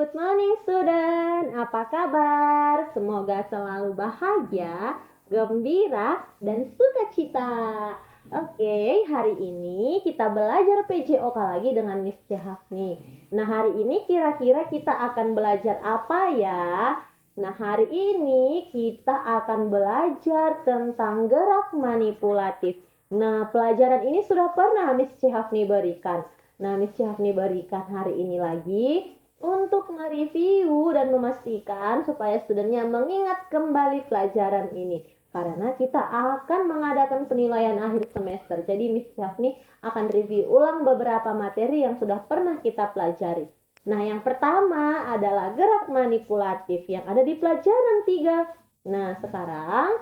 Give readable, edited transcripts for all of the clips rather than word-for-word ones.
Good morning student, apa kabar? Semoga selalu bahagia, gembira, dan sukacita. Oke, hari ini kita belajar PJOK lagi dengan Miss Hafni. Nah, hari ini kira-kira kita akan belajar apa ya? Nah, hari ini kita akan belajar tentang gerak manipulatif. Nah, pelajaran ini sudah pernah Miss Hafni berikan. Nah, Miss Hafni berikan hari ini lagi untuk mereview dan memastikan supaya studentnya mengingat kembali pelajaran ini. Karena kita akan mengadakan penilaian akhir semester. Jadi Miss Hafni akan review ulang beberapa materi yang sudah pernah kita pelajari. Nah, yang pertama adalah gerak manipulatif yang ada di pelajaran 3. Nah, sekarang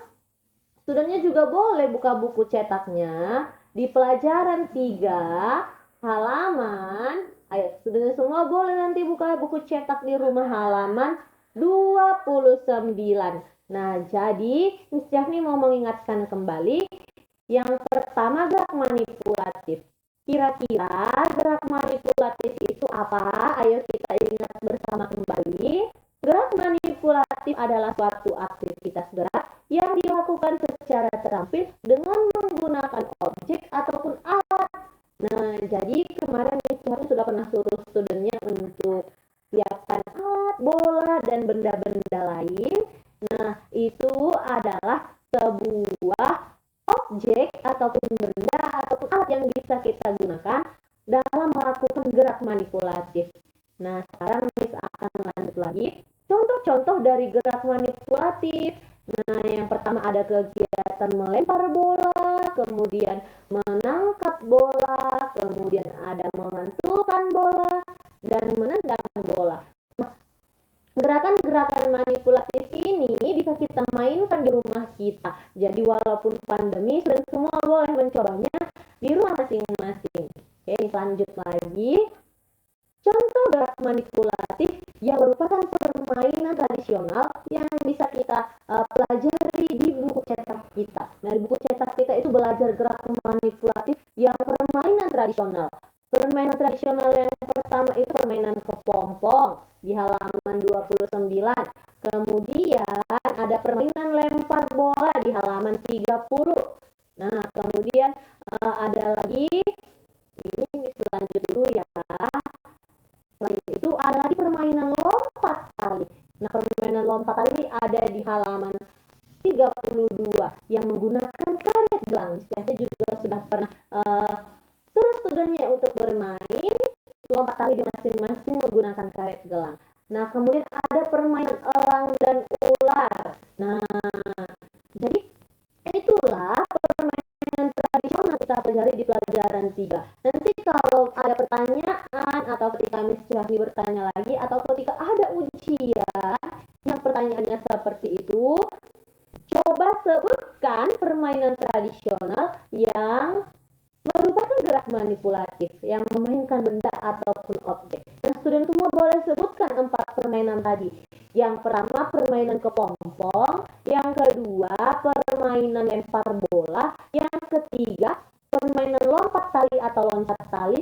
studentnya juga boleh buka buku cetaknya di pelajaran 3 halaman. Ayo, studentnya semua boleh nanti buka buku cetak di rumah halaman 29. Nah, jadi Miss Jafni mau mengingatkan kembali. Yang pertama, gerak manipulatif. Kira-kira gerak manipulatif itu apa? Ayo kita ingat bersama kembali. Gerak manipulatif adalah suatu aktivitas gerak yang dilakukan secara terampil dengan menggunakan objek ataupun alat. Nah, jadi kemarin Miss Jafni sudah pernah suruh studentnya untuk siapkan alat, bola, dan benda-benda lain. Nah, itu adalah sebuah objek ataupun benda ataupun alat yang bisa kita gunakan dalam melakukan gerak manipulatif. Nah, sekarang Miss akan lanjut lagi. Contoh-contoh dari gerak manipulatif. Nah, yang pertama ada kegiatan melempar bola, kemudian menangkap bola, kemudian ada memantulkan bola, dan menendang bola. Nah, gerakan-gerakan manipulatif ini bisa kita mainkan di rumah kita. Jadi walaupun pandemi, student semua boleh mencobanya di rumah masing-masing. Oke, lanjut lagi. Contoh gerak manipulatif yang merupakan permainan tradisional yang bisa kita pelajari di buku cetak kita. Nah, di buku cetak kita itu belajar gerak manipulatif yang permainan tradisional. Permainan tradisional yang pertama itu permainan kepompong di halaman 29. Kemudian ada permainan lempar bola di halaman 30. Nah, kemudian ada lagi, ini lanjut dulu ya. Selain itu ada lagi permainan lompat tali. Nah, permainan lompat tali ini ada di halaman 32 yang menggunakan karet gelang. Saya juga sudah pernah suruh studentnya untuk bermain lompat tali di masing-masing menggunakan karet gelang. Nah, kemudian ada permainan elang dan ular. Nah, jadi itulah permainan tradisional kita pelajari di pelajaran 3. Nanti kalau ada pertanyaan atau ketika Miss Syahri bertanya lagi atau ketika ada ujian yang pertanyaannya seperti itu, coba sebutkan permainan tradisional yang merupakan gerak manipulatif yang memainkan benda ataupun objek. Nah, student semua boleh sebutkan 4 permainan tadi. Yang pertama permainan kepompong, yang kedua permainan lempar bola, yang ketiga permainan lompat tali atau loncat tali,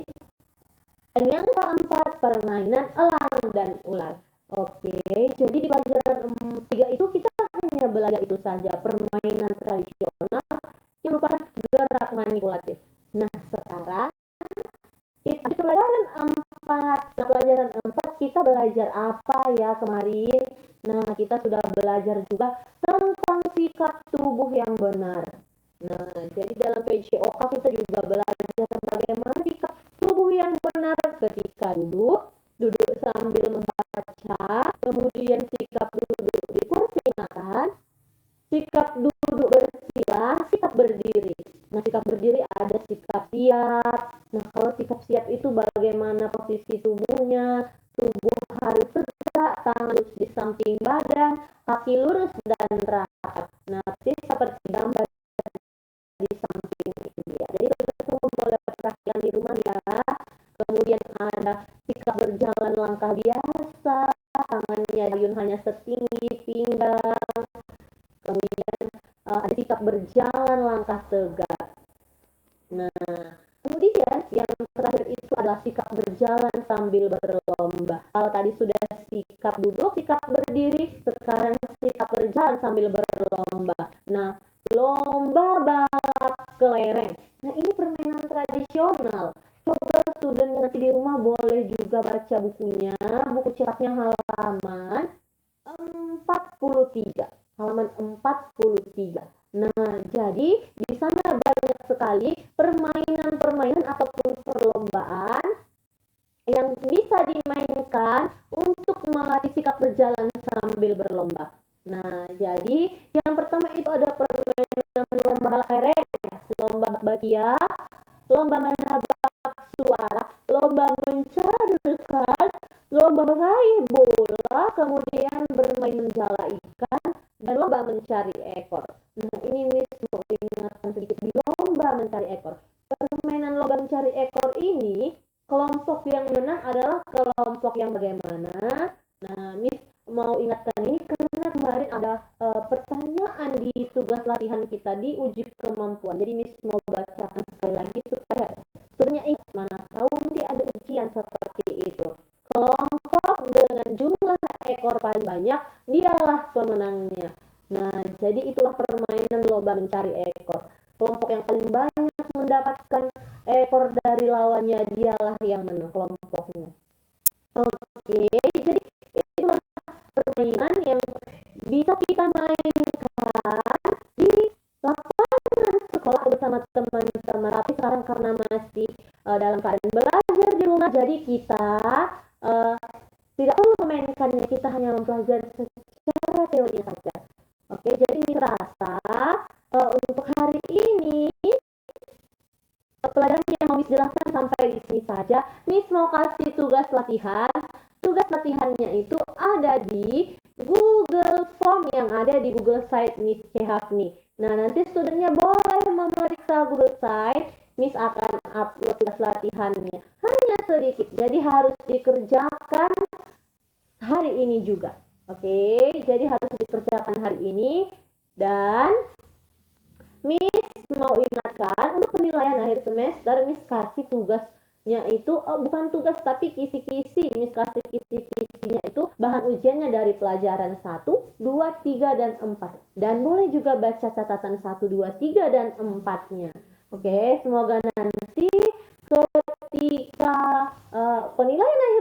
dan yang keempat permainan elang dan ular. Oke, jadi di pelajaran 3 itu kita hanya belajar itu saja, permainan tradisional yang merupakan gerak manipulatif. Nah, sekarang di pelajaran 4. Nah, pelajaran 4 kita belajar apa ya kemarin? Nah, kita sudah belajar juga tentang sikap tubuh yang benar. Nah, jadi dalam PJOK kita juga belajar tentang bagaimana sikap tubuh yang benar ketika duduk sambil membaca, kemudian sikap duduk di kursi makan, sikap duduk bersila, sikap berdiri. Nah, sikap berdiri ada sikap siap. Nah, kalau sikap siap itu bagaimana posisi tubuhnya, tubuh harus tegak, tangan lurus di samping badan, kaki lurus dan rapat. Nah, seperti gambar di samping ini ya. Jadi kita semua boleh perhatikan di rumah ya. Kemudian ada sikap berjalan langkah biasa, tangannya dayun hanya setinggi pinggang. Kemudian ada sikap berjalan langkah tegak. Nah, kemudian yang terakhir itu adalah sikap berjalan sambil berlomba. Kalau tadi sudah sikap duduk, sikap berdiri, sekarang sikap berjalan sambil berlomba. Nah, lomba balap kelereng. Nah, ini permainan tradisional. Coba student nanti di rumah boleh juga baca bukunya, buku cetaknya halaman 43. Halaman 43. Nah, jadi di sana banyak sekali permainan-permainan ataupun perlombaan yang bisa dimainkan untuk melatih sikap berjalan sambil berlomba. Nah, jadi yang pertama itu ada permainan lomba kelereng, lomba bakia, lomba menebak suara, lomba mencarirkan, lomba meraih bola, kemudian bermain menjala ikan, dan lomba mencari ekor. Nah, ini Miss mau ingatkan sedikit di lomba mencari ekor. Permainan lomba mencari ekor ini, kelompok yang menang adalah kelompok yang bagaimana? Nah, Miss mau ingatkan ini karena kemarin ada pertanyaan di tugas latihan kita di uji kemampuan. Jadi Miss mau bacakan sekali lagi supaya sebenarnya ingat, mana tahu nanti ada ujian seperti itu. Kelompok dengan jumlah ekor paling banyak dialah pemenangnya. Nah, jadi itulah permainan lomba mencari ekor. Kelompok yang paling banyak mendapatkan ekor dari lawannya dialah yang menang kelompoknya. Oke, jadi itulah permainan yang bisa kita mainkan di lapangan sekolah bersama teman-teman. Tapi sekarang karena masih dalam keadaan belajar di rumah, jadi kita tidak perlu memainkannya, kita hanya mempelajari secara teori saja. Oke, jadi ini rasa untuk hari ini pelajaran yang mau Miss jelaskan sampai di sini saja. Miss mau kasih tugas latihan. Tugas latihannya itu ada di Google Form yang ada di Google Site Miss Chehafni. Nah, nanti studentnya boleh memeriksa Google Site. Miss akan upload tugas latihannya. Hanya sedikit, jadi harus dikerjakan hari ini juga. Oke, jadi harus dikerjakan hari ini. Dan Miss mau ingatkan untuk penilaian akhir semester, Miss kasih tugasnya itu bukan tugas tapi kisi-kisi. Miss kasih kisi-kisinya itu bahan ujiannya dari pelajaran 1, 2, 3, dan 4. Dan boleh juga baca catatan 1, 2, 3, dan 4-nya. Oke, semoga nanti ketika penilaian akhir